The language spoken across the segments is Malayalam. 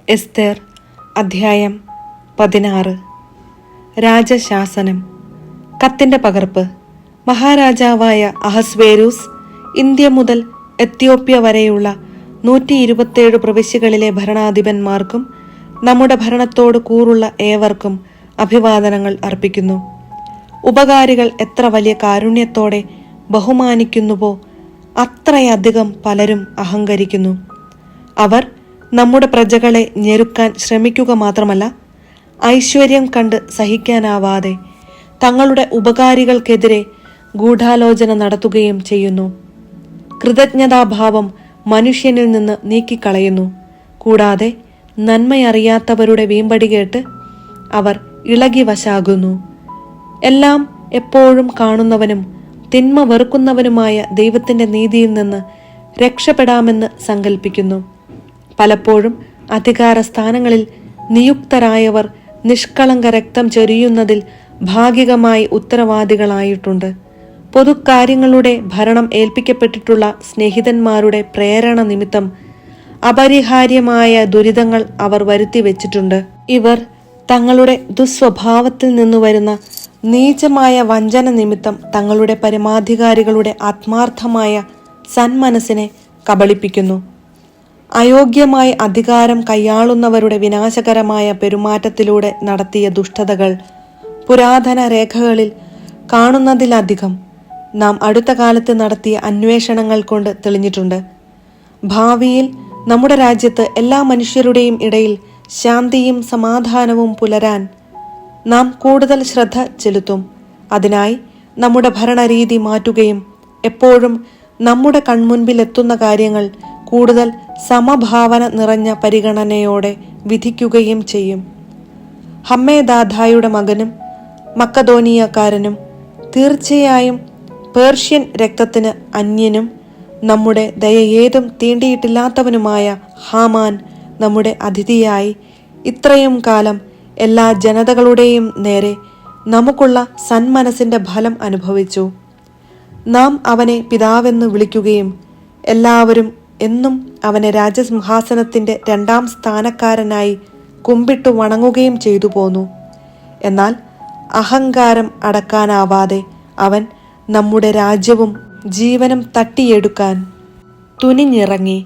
എസ്തേർ അധ്യായം 16. രാജശാസനം. കത്തിന്റെ പകർപ്പ്. മഹാരാജാവായ അഹസ്വേരൂസ് ഇന്ത്യ മുതൽ എത്യോപ്യ വരെയുള്ള 127 പ്രവിശ്യകളിലെ ഭരണാധിപന്മാർക്കും നമ്മുടെ ഭരണത്തോട് കൂറുള്ള ഏവർക്കും അഭിവാദനങ്ങൾ അർപ്പിക്കുന്നു. ഉപകാരികൾ എത്ര വലിയ കാരുണ്യത്തോടെ ബഹുമാനിക്കുന്നുവോ അത്രയധികം പലരും അഹങ്കരിക്കുന്നു. അവർ നമ്മുടെ പ്രജകളെ ഞെരുക്കാൻ ശ്രമിക്കുക മാത്രമല്ല, ഐശ്വര്യം കണ്ട് സഹിക്കാനാവാതെ തങ്ങളുടെ ഉപകാരികൾക്കെതിരെ ഗൂഢാലോചന നടത്തുകയും ചെയ്യുന്നു. കൃതജ്ഞതാഭാവം മനുഷ്യനിൽ നിന്ന് നീക്കിക്കളയുന്നു. കൂടാതെ നന്മയറിയാത്തവരുടെ വീമ്പടി കേട്ട് അവർ ഇളകി വശാകുന്നു. എല്ലാം എപ്പോഴും കാണുന്നവനും തിന്മ വെറുക്കുന്നവനുമായ ദൈവത്തിന്റെ നീതിയിൽ നിന്ന് രക്ഷപ്പെടാമെന്ന് സങ്കൽപ്പിക്കുന്നു. പലപ്പോഴും അധികാര സ്ഥാനങ്ങളിൽ നിയുക്തരായവർ നിഷ്കളങ്ക രക്തം ചൊരിയുന്നതിൽ ഭാഗികമായി ഉത്തരവാദികളായിട്ടുണ്ട്. പൊതുകാര്യങ്ങളുടെ ഭരണം ഏൽപ്പിക്കപ്പെട്ടിട്ടുള്ള സ്നേഹിതന്മാരുടെ പ്രേരണ നിമിത്തം അപരിഹാര്യമായ ദുരിതങ്ങൾ അവർ വരുത്തി വെച്ചിട്ടുണ്ട്. ഇവർ തങ്ങളുടെ ദുസ്വഭാവത്തിൽ നിന്നു വരുന്ന നീചമായ വഞ്ചന നിമിത്തം തങ്ങളുടെ പരമാധികാരികളുടെ ആത്മാർത്ഥമായ സന്മനസ്സിനെ കബളിപ്പിക്കുന്നു. അയോഗ്യമായി അധികാരം കൈയാളുന്നവരുടെ വിനാശകരമായ പെരുമാറ്റത്തിലൂടെ നടത്തിയ ദുഷ്ടതകൾ പുരാതന രേഖകളിൽ കാണുന്നതിലധികം നാം അടുത്ത കാലത്ത് നടത്തിയ അന്വേഷണങ്ങൾ കൊണ്ട് തെളിഞ്ഞിട്ടുണ്ട്. ഭാവിയിൽ നമ്മുടെ രാജ്യത്ത് എല്ലാ മനുഷ്യരുടെയും ഇടയിൽ ശാന്തിയും സമാധാനവും പുലരാൻ നാം കൂടുതൽ ശ്രദ്ധ ചെലുത്തും. അതിനായി നമ്മുടെ ഭരണരീതി മാറ്റുകയും എപ്പോഴും നമ്മുടെ കൺമുൻപിൽ എത്തുന്ന കാര്യങ്ങൾ കൂടുതൽ സമഭാവന നിറഞ്ഞ പരിഗണനയോടെ വിധിക്കുകയും ചെയ്യും. ഹമ്മേദാഥായുടെ മകനും മക്കദോനിയക്കാരനും തീർച്ചയായും പേർഷ്യൻ രക്തത്തിന് അന്യനും നമ്മുടെ ദയയേതും തീണ്ടിയിട്ടില്ലാത്തവനുമായ ഹാമാൻ നമ്മുടെ അതിഥിയായി ഇത്രയും കാലം എല്ലാ ജനതകളുടെയും നേരെ നമുക്കുള്ള സന്മനസ്സിന്റെ ഫലം അനുഭവിച്ചു. നാം അവനെ പിതാവെന്ന് വിളിക്കുകയും എല്ലാവരും എന്നും അവനെ രാജസിംഹാസനത്തിന്റെ 2ാം സ്ഥാനക്കാരനായി കുമ്പിട്ടു വണങ്ങുകയും ചെയ്തു പോന്നു. എന്നാൽ അഹങ്കാരം അടക്കാനാവാതെ അവൻ നമ്മുടെ രാജ്യവും ജീവനും തട്ടിയെടുക്കാൻ തുനിഞ്ഞിറങ്ങി.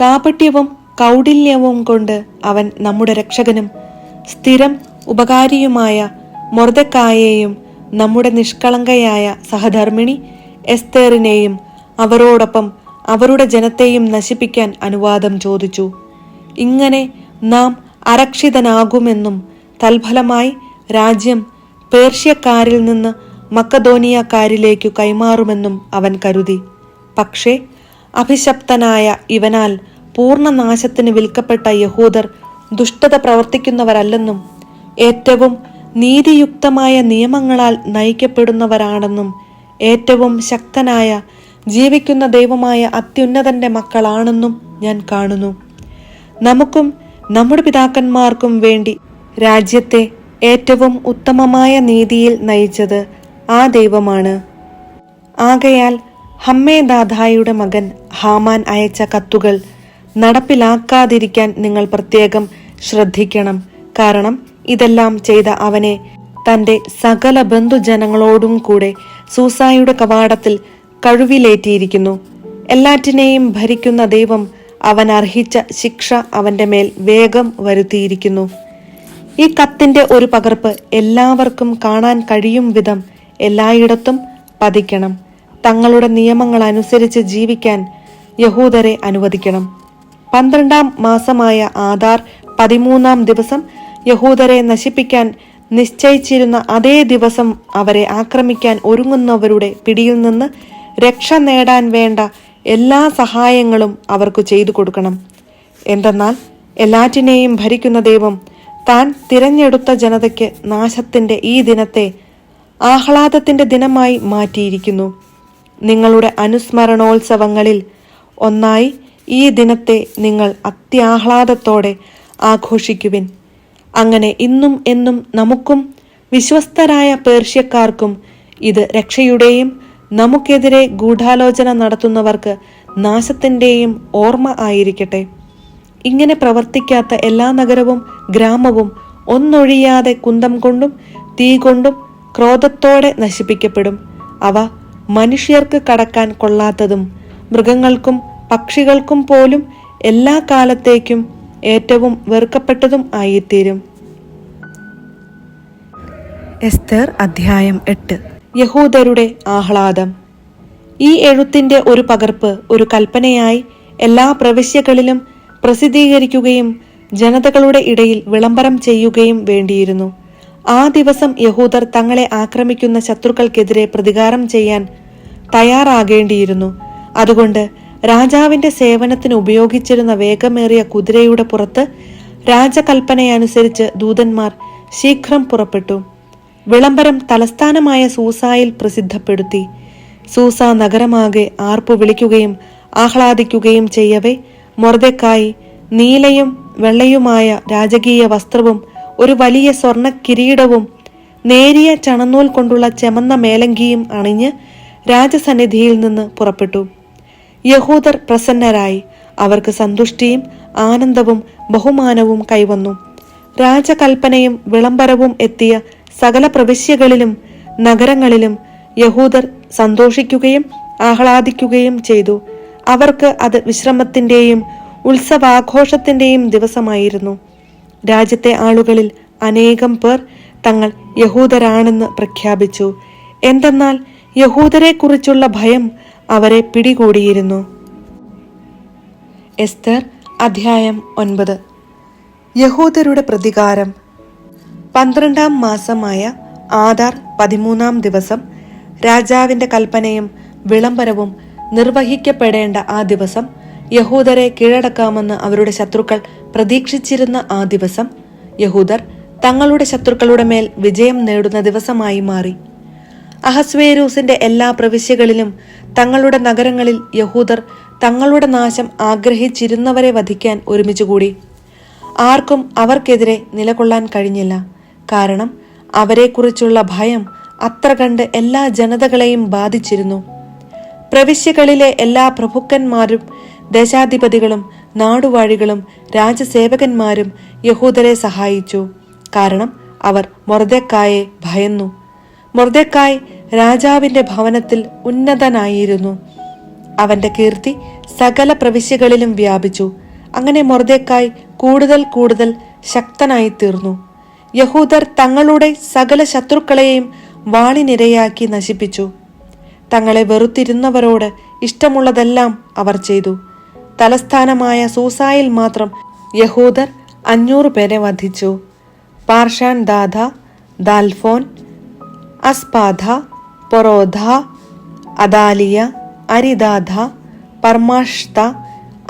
കാപട്യവും കൗടില്യവും കൊണ്ട് അവൻ നമ്മുടെ രക്ഷകനും സ്ഥിരം ഉപകാരിയുമായ മൊർദെഖായെയും നമ്മുടെ നിഷ്കളങ്കയായ സഹധർമ്മിണി എസ്തേറിനെയും അവരോടൊപ്പം അവരുടെ ജനത്തെയും നശിപ്പിക്കാൻ അനുവാദം ചോദിച്ചു. ഇങ്ങനെ നാം അരക്ഷിതനാകുമെന്നും തൽഫലമായി രാജ്യം പേർഷ്യക്കാരിൽ നിന്ന് മക്കദോനിയക്കാരിലേക്കു കൈമാറുമെന്നും അവൻ കരുതി. പക്ഷേ അഭിശപ്തനായ ഇവനാൽ പൂർണ്ണനാശത്തിന് വിൽക്കപ്പെട്ട യഹൂദർ ദുഷ്ടത പ്രവർത്തിക്കുന്നവരല്ലെന്നും ഏറ്റവും നീതിയുക്തമായ നിയമങ്ങളാൽ നയിക്കപ്പെടുന്നവരാണെന്നും ഏറ്റവും ശക്തനായ ജീവിക്കുന്ന ദൈവമായ അത്യുന്നതന്റെ മക്കളാണെന്നും ഞാൻ കാണുന്നു. നമുക്കും നമ്മുടെ പിതാക്കന്മാർക്കും വേണ്ടി രാജ്യത്തെ ഏറ്റവും ഉത്തമമായ നീതിയിൽ നയിച്ചത് ആ ദൈവമാണ്. ആകയാൽ ഹമ്മേദാഥായുടെ മകൻ ഹാമാൻ അയച്ച കത്തുകൾ നടപ്പിലാക്കാതിരിക്കാൻ നിങ്ങൾ പ്രത്യേകം ശ്രദ്ധിക്കണം. കാരണം ഇതെല്ലാം ചെയ്ത അവനെ തന്റെ സകല ബന്ധുജനങ്ങളോടും കൂടെ സൂസായുടെ കവാടത്തിൽ കഴിവിലേറ്റിയിരിക്കുന്നു. എല്ലാറ്റിനെയും ഭരിക്കുന്ന ദൈവം അവൻ അർഹിച്ച ശിക്ഷ അവന്റെ മേൽ വേഗം വരുത്തിയിരിക്കുന്നു. ഈ കത്തിന്റെ ഒരു പകർപ്പ് എല്ലാവർക്കും കാണാൻ കഴിയും വിധം എല്ലായിടത്തും പതിക്കണം. തങ്ങളുടെ നിയമങ്ങൾ അനുസരിച്ച് ജീവിക്കാൻ യഹൂദരെ അനുവദിക്കണം. 12ാം മാസമായ ആദാർ 13ാം ദിവസം യഹൂദരെ നശിപ്പിക്കാൻ നിശ്ചയിച്ചിരുന്ന അതേ ദിവസം അവരെ ആക്രമിക്കാൻ ഒരുങ്ങുന്നവരുടെ പിടിയിൽ നിന്ന് രക്ഷ നേടാൻ വേണ്ട എല്ലാ സഹായങ്ങളും അവർക്ക് ചെയ്തു കൊടുക്കണം. എന്തെന്നാൽ എല്ലാറ്റിനെയും ഭരിക്കുന്ന ദൈവം താൻ തിരഞ്ഞെടുത്ത ജനതയ്ക്ക് നാശത്തിന്റെ ഈ ദിനത്തെ ആഹ്ലാദത്തിന്റെ ദിനമായി മാറ്റിയിരിക്കുന്നു. നിങ്ങളുടെ അനുസ്മരണോത്സവങ്ങളിൽ ഒന്നായി ഈ ദിനത്തെ നിങ്ങൾ അത്യാഹ്ലാദത്തോടെ ആഘോഷിക്കുവിൻ. അങ്ങനെ ഇന്നും എന്നും നമുക്കും വിശ്വസ്തരായ പേർഷ്യക്കാർക്കും ഇത് രക്ഷയുടെയും നമുക്കെതിരെ ഗൂഢാലോചന നടത്തുന്നവർക്ക് നാശത്തിന്റെയും ഓർമ്മ ആയിരിക്കട്ടെ. ഇങ്ങനെ പ്രവർത്തിക്കാത്ത എല്ലാ നഗരവും ഗ്രാമവും ഒന്നൊഴിയാതെ കുന്തം കൊണ്ടും തീ കൊണ്ടും ക്രോധത്തോടെ നശിപ്പിക്കപ്പെടും. അവ മനുഷ്യർക്ക് കടക്കാൻ കൊള്ളാത്തതും മൃഗങ്ങൾക്കും പക്ഷികൾക്കും പോലും എല്ലാ കാലത്തേക്കും ഏറ്റവും വെറുക്കപ്പെട്ടതും ആയിത്തീരും. എസ്തർ അധ്യായം 8. യഹൂദരുടെ ആഹ്ലാദം. ഈ എഴുത്തിന്റെ ഒരു പകർപ്പ് ഒരു കൽപ്പനയായി എല്ലാ പ്രവിശ്യകളിലും പ്രസിദ്ധീകരിക്കുകയും ജനതകളുടെ ഇടയിൽ വിളംബരം ചെയ്യുകയും വേണ്ടിയിരുന്നു. ആ ദിവസം യഹൂദർ തങ്ങളെ ആക്രമിക്കുന്ന ശത്രുക്കൾക്കെതിരെ പ്രതികാരം ചെയ്യാൻ തയ്യാറാകേണ്ടിയിരുന്നു. അതുകൊണ്ട് രാജാവിന്റെ സേവനത്തിന് ഉപയോഗിച്ചിരുന്ന വേഗമേറിയ കുതിരയുടെ പുറത്ത് രാജകൽപ്പനയനുസരിച്ച് ദൂതന്മാർ ശീഘ്രം പുറപ്പെട്ടു. വിളംബരം തലസ്ഥാനമായ സൂസായിൽ പ്രസിദ്ധപ്പെടുത്തി. സൂസ നഗരമാകെ ആർപ്പു വിളിക്കുകയും ആഹ്ലാദിക്കുകയും ചെയ്യവേ മൊർദെഖായി നീലയും വെള്ളയുമായ രാജകീയ വസ്ത്രവും ഒരു വലിയ സ്വർണ്ണ കിരീടവും നേരിയ ചണനൂൽ കൊണ്ടുള്ള ചെമന്ന മേലങ്കിയും അണിഞ്ഞ് രാജസന്നിധിയിൽ നിന്ന് പുറപ്പെട്ടു. യഹൂദർ പ്രസന്നരായി. അവർക്ക് സന്തുഷ്ടിയും ആനന്ദവും ബഹുമാനവും കൈവന്നു. രാജകൽപ്പനയും വിളംബരവും എത്തിയ സകല പ്രവിശ്യകളിലും നഗരങ്ങളിലും യഹൂദർ സന്തോഷിക്കുകയും ആഹ്ലാദിക്കുകയും ചെയ്തു. അവർക്ക് അത് വിശ്രമത്തിന്റെയും ഉത്സവാഘോഷത്തിന്റെയും ദിവസമായിരുന്നു. രാജ്യത്തെ ആളുകളിൽ അനേകം പേർ തങ്ങൾ യഹൂദരാണെന്ന് പ്രഖ്യാപിച്ചു. എന്തെന്നാൽ യഹൂദരെ കുറിച്ചുള്ള ഭയം അവരെ പിടികൂടിയിരുന്നു. എസ്തർ അധ്യായം 9. യഹൂദരുടെ പ്രതികാരം. 12-ാം മാസമായ ആദാർ 13-ാം ദിവസം രാജാവിന്റെ കൽപ്പനയും വിളംബരവും നിർവഹിക്കപ്പെടേണ്ട ആ ദിവസം, യഹൂദരെ കീഴടക്കാമെന്ന് അവരുടെ ശത്രുക്കൾ പ്രതീക്ഷിച്ചിരുന്ന ആ ദിവസം, യഹൂദർ തങ്ങളുടെ ശത്രുക്കളുടെ മേൽ വിജയം നേടുന്ന ദിവസമായി മാറി. അഹസ്വേരൂസിന്റെ എല്ലാ പ്രവിശ്യകളിലും തങ്ങളുടെ നഗരങ്ങളിൽ യഹൂദർ തങ്ങളുടെ നാശം ആഗ്രഹിച്ചിരുന്നവരെ വധിക്കാൻ ഒരുമിച്ചുകൂടി. ആർക്കും അവർക്കെതിരെ നിലകൊള്ളാൻ കഴിഞ്ഞില്ല. കാരണം അവരെക്കുറിച്ചുള്ള ഭയം അത്ര കണ്ട് എല്ലാ ജനതകളെയും ബാധിച്ചിരുന്നു. പ്രവിശ്യകളിലെ എല്ലാ പ്രഭുക്കന്മാരും ദേശാധിപതികളും നാടുവാഴികളും രാജസേവകന്മാരും യഹൂദരെ സഹായിച്ചു. കാരണം അവർ മൊർദെഖായെ ഭയന്നു. മൊർദെഖായ് രാജാവിന്റെ ഭവനത്തിൽ ഉന്നതനായിരുന്നു. അവന്റെ കീർത്തി സകല പ്രവിശ്യകളിലും വ്യാപിച്ചു. അങ്ങനെ മൊർദെഖായ് കൂടുതൽ കൂടുതൽ ശക്തനായി തീർന്നു. യഹൂദർ തങ്ങളുടെ സകല ശത്രുക്കളെയും വാളിനിരയാക്കി നശിപ്പിച്ചു. തങ്ങളെ വെറുത്തിരുന്നവരോട് ഇഷ്ടമുള്ളതെല്ലാം അവർ ചെയ്തു. തലസ്ഥാനമായ സൂസായിൽ മാത്രം യഹൂദർ 500 പേരെ വധിച്ചു. പാർഷാൻ ദാഥ, ദാൽഫോൻ, അസ്പാധ, പൊറോധ, അദാലിയ, അരിദാഥ, പർമാഷ്ത,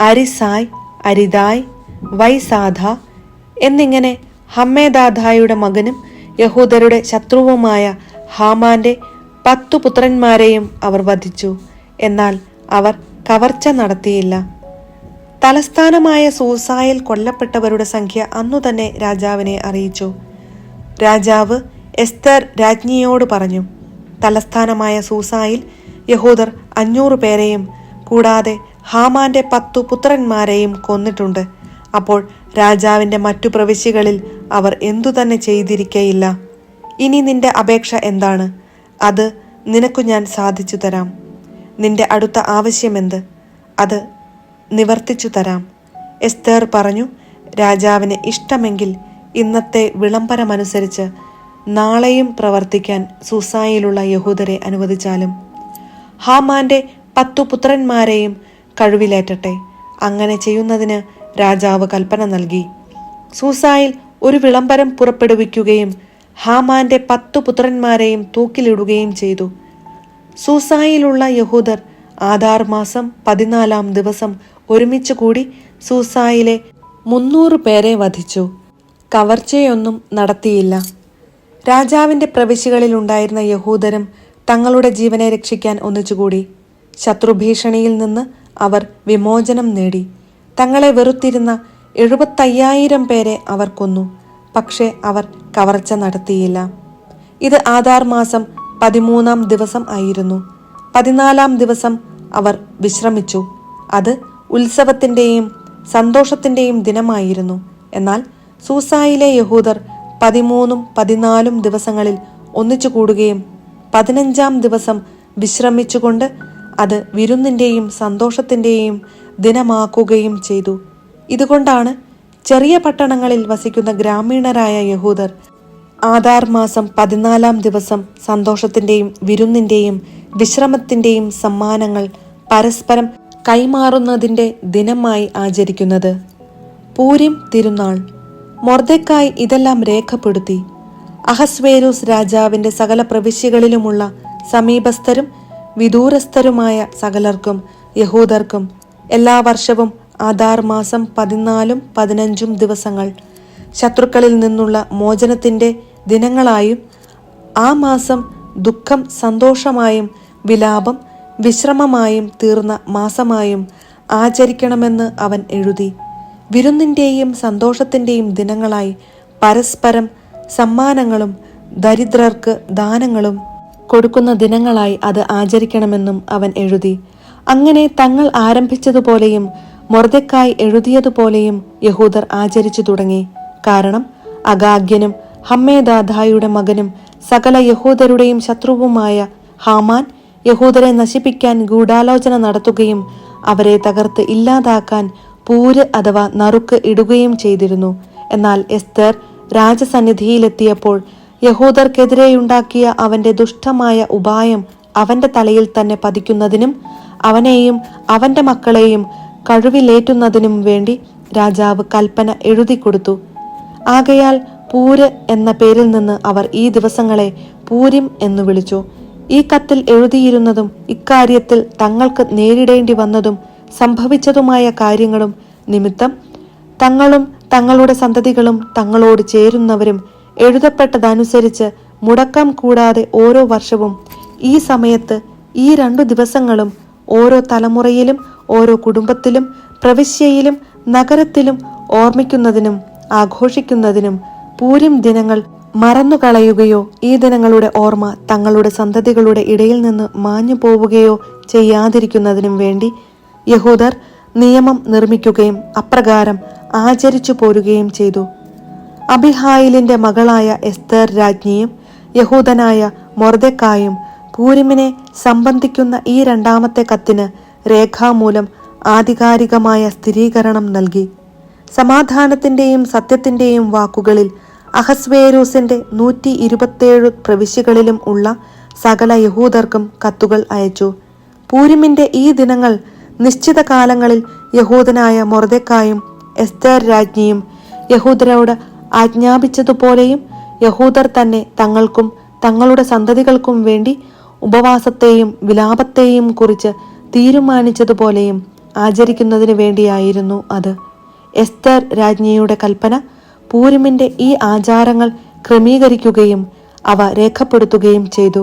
അരിസായ്, അരിദായ്, വൈസാധ എന്നിങ്ങനെ ഹമ്മേദാഥായുടെ മകനും യഹൂദരുടെ ശത്രുവുമായ ഹാമാന്റെ 10 പുത്രന്മാരെയും അവർ വധിച്ചു. എന്നാൽ അവർ കവർച്ച നടത്തിയില്ല. തലസ്ഥാനമായ സൂസായിൽ കൊല്ലപ്പെട്ടവരുടെ സംഖ്യ അന്നു തന്നെ രാജാവിനെ അറിയിച്ചു. രാജാവ് എസ്തർ രാജ്ഞിയോട് പറഞ്ഞു, തലസ്ഥാനമായ സൂസായിൽ യഹൂദർ 500 പേരെയും കൂടാതെ ഹാമാന്റെ 10 പുത്രന്മാരെയും കൊന്നിട്ടുണ്ട്. അപ്പോൾ രാജാവിന്റെ മറ്റു പ്രവിശ്യകളിൽ അവർ എന്തുതന്നെ ചെയ്തിരിക്കയില്ല. ഇനി നിന്റെ അപേക്ഷ എന്താണ്? അത് നിനക്കു ഞാൻ സാധിച്ചു തരാം. നിന്റെ അടുത്ത ആവശ്യമെന്ത്? അത് നിവർത്തിച്ചു തരാം. എസ്തർ പറഞ്ഞു, രാജാവിന് ഇഷ്ടമെങ്കിൽ ഇന്നത്തെ വിളംബരമനുസരിച്ച് നാളെയും പ്രവർത്തിക്കാൻ സൂസായിലുള്ള യഹൂദരെ അനുവദിച്ചാലും ഹാമാന്റെ 10 പുത്രന്മാരെയും കഴിവിലേറ്റട്ടെ. അങ്ങനെ ചെയ്യുന്നതിന് രാജാവ് കൽപ്പന നൽകി. സൂസായിൽ ഒരു വിളംബരം പുറപ്പെടുവിക്കുകയും ഹാമാന്റെ 10 പുത്രന്മാരെയും തൂക്കിലിടുകയും ചെയ്തു. സൂസായിലുള്ള യഹൂദർ ആദാർ മാസം 14-ാം ദിവസം ഒരുമിച്ച് കൂടി സൂസായിലെ 300 പേരെ വധിച്ചു. കവർച്ചയൊന്നും നടത്തിയില്ല. രാജാവിന്റെ പ്രവിശ്യകളിൽ ഉണ്ടായിരുന്ന യഹൂദരും തങ്ങളുടെ ജീവനെ രക്ഷിക്കാൻ ഒന്നിച്ചുകൂടി. ശത്രുഭീഷണിയിൽ നിന്ന് അവർ വിമോചനം നേടി. തങ്ങളെ വെറുത്തിരുന്ന 75,000 പേരെ അവർ കൊന്നു. പക്ഷേ അവർ കവർച്ച നടത്തിയില്ല. ഇത് ആദാർ മാസം 13-ാം ദിവസം ആയിരുന്നു. 14-ാം ദിവസം അവർ വിശ്രമിച്ചു. അത് ഉത്സവത്തിന്റെയും സന്തോഷത്തിൻ്റെയും ദിനമായിരുന്നു. എന്നാൽ സൂസായിലെ യഹൂദർ 13 14 ദിവസങ്ങളിൽ ഒന്നിച്ചു കൂടുകയും 15-ാം ദിവസം വിശ്രമിച്ചുകൊണ്ട് അത് വിരുന്നിൻ്റെയും സന്തോഷത്തിൻ്റെയും ദിനമാക്കുകയും ചെയ്തു. ഇതുകൊണ്ടാണ് ചെറിയ പട്ടണങ്ങളിൽ വസിക്കുന്ന ഗ്രാമീണരായ യഹൂദർ ആദാർ മാസം 14-ാം ദിവസം സന്തോഷത്തിൻ്റെയും വിരുന്നിൻ്റെയും വിശ്രമത്തിൻ്റെയും സമ്മാനങ്ങൾ പരസ്പരം കൈമാറുന്നതിൻ്റെ ദിനമായി ആചരിക്കുന്നത്. പൂരിം തിരുനാൾ. മൊർദെഖായി ഇതെല്ലാം രേഖപ്പെടുത്തി. അഹസ്വേരൂസ് രാജാവിൻ്റെ സകല പ്രവിശ്യകളിലുമുള്ള സമീപസ്ഥരും വിദൂരസ്ഥരുമായ സകലർക്കും യഹൂദർക്കും എല്ലാ വർഷവും ആദാർ മാസം 14 15 ദിവസങ്ങൾ ശത്രുക്കളിൽ നിന്നുള്ള മോചനത്തിൻ്റെ ദിനങ്ങളായും ആ മാസം ദുഃഖം സന്തോഷമായും വിലാപം വിശ്രമമായും തീർന്ന മാസമായും ആചരിക്കണമെന്ന് അവൻ എഴുതി. വിരുന്നിൻ്റെയും സന്തോഷത്തിൻ്റെയും ദിനങ്ങളായി പരസ്പരം സമ്മാനങ്ങളും ദരിദ്രർക്ക് ദാനങ്ങളും കൊടുക്കുന്ന ദിനങ്ങളായി അത് ആചരിക്കണമെന്നും അവൻ എഴുതി. അങ്ങനെ തങ്ങൾ ആരംഭിച്ചതുപോലെയും മൊർദെഖായി എഴുതിയതുപോലെയും യഹൂദർ ആചരിച്ചു തുടങ്ങി. കാരണം അഗാഗ്യനും ഹമ്മേദാഥായുടെ മകനും സകല യഹൂദരുടെയും ശത്രുവുമായ ഹാമാൻ യഹൂദരെ നശിപ്പിക്കാൻ ഗൂഢാലോചന നടത്തുകയും അവരെ തകർത്ത് ഇല്ലാതാക്കാൻ പൂര് അഥവാ നറുക്ക് ഇടുകയും ചെയ്തിരുന്നു. എന്നാൽ എസ്തർ രാജസന്നിധിയിലെത്തിയപ്പോൾ യഹൂദർക്കെതിരെയുണ്ടാക്കിയ അവന്റെ ദുഷ്ടമായ ഉപായം അവന്റെ തലയിൽ തന്നെ പതിക്കുന്നതിനും അവനെയും അവന്റെ മക്കളെയും കഴിവിലേറ്റുന്നതിനും വേണ്ടി രാജാവ് കൽപ്പന എഴുതിക്കൊടുത്തു. ആകയാൽ പൂര് എന്ന പേരിൽ നിന്ന് അവർ ഈ ദിവസങ്ങളെ പൂരിം എന്നു വിളിച്ചു. ഈ കത്തിൽ എഴുതിയിരുന്നതും ഇക്കാര്യത്തിൽ തങ്ങൾക്ക് നേരിടേണ്ടി വന്നതും സംഭവിച്ചതുമായ കാര്യങ്ങളും നിമിത്തം തങ്ങളും തങ്ങളുടെ സന്തതികളും തങ്ങളോട് ചേരുന്നവരും എഴുതപ്പെട്ടതനുസരിച്ച് മുടക്കം കൂടാതെ ഓരോ വർഷവും ഈ സമയത്ത് ഈ 2 ദിവസങ്ങളും ഓരോ തലമുറയിലും ഓരോ കുടുംബത്തിലും പ്രവിശ്യയിലും നഗരത്തിലും ഓർമ്മിക്കുന്നതിനും ആഘോഷിക്കുന്നതിനും പൂരിം ദിനങ്ങൾ മറന്നുകളയുകയോ ഈ ദിനങ്ങളുടെ ഓർമ്മ തങ്ങളുടെ സന്തതികളുടെ ഇടയിൽ നിന്ന് മാഞ്ഞു പോവുകയോ ചെയ്യാതിരിക്കുന്നതിനും വേണ്ടി യഹൂദർ നിയമം നിർമ്മിക്കുകയും അപ്രകാരം ആചരിച്ചു പോരുകയും ചെയ്തു. അബിഹായിലിന്റെ മകളായ എസ്തർ രാജ്ഞിയും യഹൂദനായ മൊർദെഖായും പൂരിമിനെ സംബന്ധിക്കുന്ന ഈ 2ാമത്തെ കത്തിന് രേഖാമൂലം ആധികാരികമായ സ്ഥിരീകരണം നൽകി. സമാധാനത്തിന്റെയും സത്യത്തിന്റെയും വാക്കുകളിൽ അഹസ്വേരൂസിന്റെ 127 പ്രവിശ്യകളിലും ഉള്ള സകല യഹൂദർക്കും കത്തുകൾ അയച്ചു. പൂരിമിന്റെ ഈ ദിനങ്ങൾ നിശ്ചിത കാലങ്ങളിൽ യഹൂദനായ മൊർദെഖായും എസ്തർ രാജ്ഞിയും യഹൂദരോട് ആജ്ഞാപിച്ചതുപോലെയും യഹൂദർ തന്നെ തങ്ങൾക്കും തങ്ങളുടെ സന്തതികൾക്കും വേണ്ടി ഉപവാസത്തെയും വിലാപത്തെയും കുറിച്ച് തീരുമാനിച്ചതുപോലെയും ആചരിക്കുന്നതിന് വേണ്ടിയായിരുന്നു അത്. എസ്തർ രാജ്ഞിയുടെ കൽപ്പന പൂരിമിന്റെ ഈ ആചാരങ്ങൾ ക്രമീകരിക്കുകയും അവ രേഖപ്പെടുത്തുകയും ചെയ്തു.